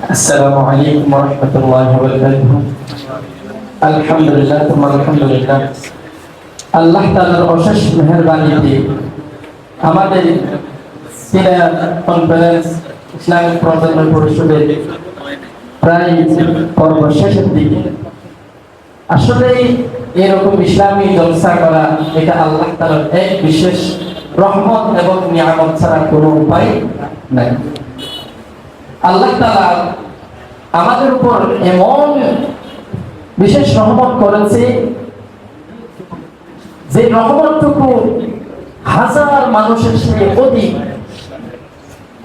আসসালামু আলাইকুম ওয়া রাহমাতুল্লাহি ওয়া বারাকাতুহু। আলহামদুলিল্লাহ, আলহামদুলিল্লাহ। আল্লাহ তাআলার অশেষ মেহেরবানিতে আমাদের সিনিয়র কনফারেন্স ইসলামিক প্রজন্ম পরিষদের প্রায় পর্ব শেষের দিকে। আসলে এরকম ইসলামী জলসা করা এটা আল্লাহ তাআলার এক বিশেষ রহমত এবং নিয়ামত ছাড়া কোনো উপায় নাই। আল্লাহ তাআলা আমাদের উপর এমন বিশেষ রহমত করেছে যে রহমতটুকু হাজার মানুষের সাথে অধিক।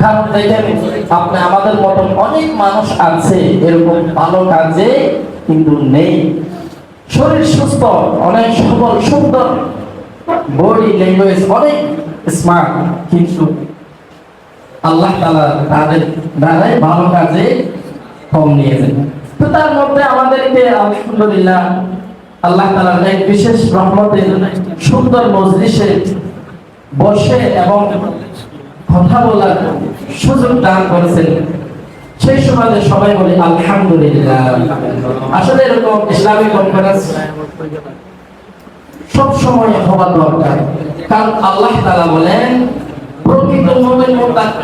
কারণ দেখেন, আপনি আমাদের মতন অনেক মানুষ আছে এরকম ভালো কাজে কিন্তু নেই, শরীর সুস্থ, অনেক সবল, সুন্দর, বডি ল্যাঙ্গুয়েজ অনেক স্মার্ট, কিন্তু আল্লাহ তাআলা তাদের দ্বারাই ভালো কাজে কম নিয়েছেন। তো তার মধ্যে আমাদেরকে আলহামদুলিল্লাহ আল্লাহ তাআলার এক বিশেষ রহমতের সুন্দর মজলিসে বসে এবং কথা বলার সুযোগ দান করেছেন। সেই সময় সবাই বলি আলহামদুলিল্লাহ। আসলে এরকম ইসলামিক কনফারেন্স সব সময় হওয়া দরকার, কারণ আল্লাহ তাআলা বলেন প্রকৃত মুমিন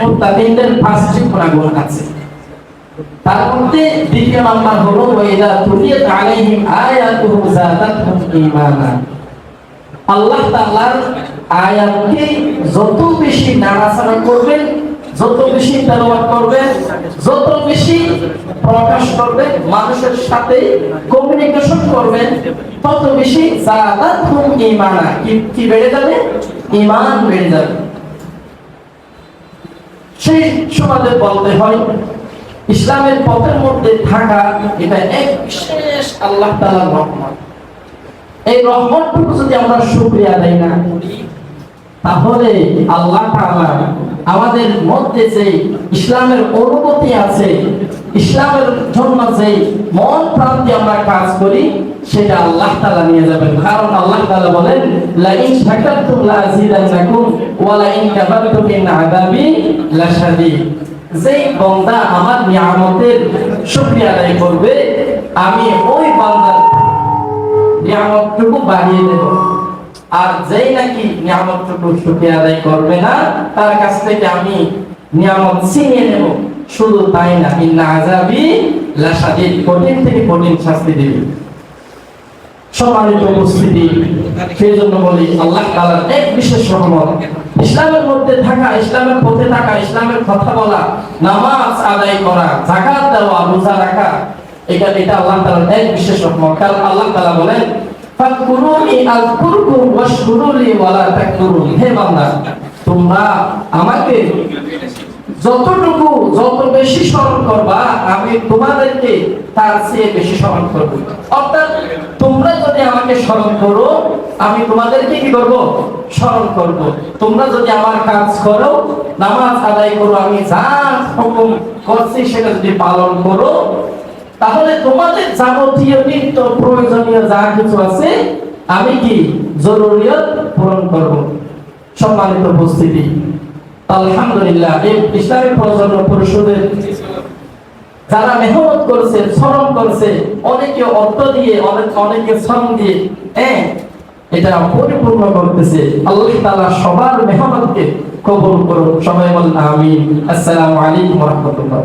মুত্তাকিনদের পাঁচটি গুণ আছে। তার মধ্যে দ্বিতীয় নাম্বার হলো ওয়াইদা তুলিয়াত আলাইহিম আয়াতুহু যাদাতহুম ঈমানা। আল্লাহ তাআলার আয়াতকে যত বেশি নাড়াচাড়া করবেন, যত বেশি তেলাওয়াত করবেন, যত বেশি প্রকাশ করবেন, মানুষের সাথে কমিউনিকেশন করবেন, তত বেশি যাদাতহুম ঈমানা, কি বেড়ে যাবে? ঈমান বেড়ে যাবে। সেই সময় বলতে হয় ইসলামের পথের মধ্যে থাকা এটা এক বিশেষ আল্লাহ তাআলার রহমত। এই রহমতটুকু যদি আমরা শুকরিয়া আদায় না করি, তাহলে আল্লাহ তাআলা আমাদের মধ্যে যে ইসলামের অনুভূতি আছে, ইসলামের জন্য যে মন প্রাণ দিয়ে আমরা কাজ করি, সেটা আল্লাহ তাআলা নিয়ে যাবেন। কারণ আল্লাহ তাআলা বলেন লা ইন শাকারতুম লা আযীদান্নাকুম ওয়া লা ইন কাফারতুম ইন আযাবি লাশাদীদ। যেই বান্দা আমার নিয়ামতের শুকরিয়া আদায় করবে, আমি ওই বান্দার নিয়ামতটুকু বাড়িয়ে দেব। আর যেই নাকি নিয়ামতটুকু শুকরিয়া আদায় করবে না, তার কাছ থেকে আমি নিয়ামত ছিনিয়ে নেব। শুধু তাই না, ইন্না আযাবি লাশাদীদ, কঠিন থেকে কঠিন শাস্তি দেব। সম্মানিত উপস্থিতি, সেই জন্য বলি আল্লাহ তাআলার এক বিশেষ রহমত ইসলামের মধ্যে থাকা, ইসলামের পথে থাকা, ইসলামের কথা বলা, নামাজ আদায় করা, যাকাত দেওয়া, রোজা রাখা, এটা আল্লাহ তাআলার এক বিশেষ রহমত। কারণ আল্লাহ তাআলা বলেন ফাকুরুনি আযকুরকুম ওয়াশকুরুলি ওয়ালা তাকফুরুন। হে বান্দা, তোমরা আমাকে যত বেশি স্মরণ করবা, আমি তোমাদেরকে তার চেয়ে বেশি স্মরণ করব। অর্থাৎ তোমরা যদি আমাকে স্মরণ করো, আমি তোমাদেরকে কি করব? স্মরণ করব। তোমরা যদি আমার কাজ করো, নামাজ আদায় করো, আমি যা হুকুম করছি সেটা যদি পালন করো, তাহলে তোমাদের যাবতীয় নিত্য প্রয়োজনীয় যা কিছু আছে আমি কি জরুরিয়ত পূরণ করব। সম্মানিত উপস্থিতি, আলহামদুলিল্লাহ এই ইসলামিক প্রজন্ম পরিষদের যারা মেহনত করেছে, শ্রম করেছে, অনেকে অর্থ দিয়ে, অনেকে শ্রম দিয়ে এটা পরিপূর্ণ করতেছে। আল্লাহ তাআলা সবার মেহনতকে কবুল করুন। সবাই বলেন আমিন। আসসালামু আলাইকুম ওয়া রাহমাতুল্লাহ।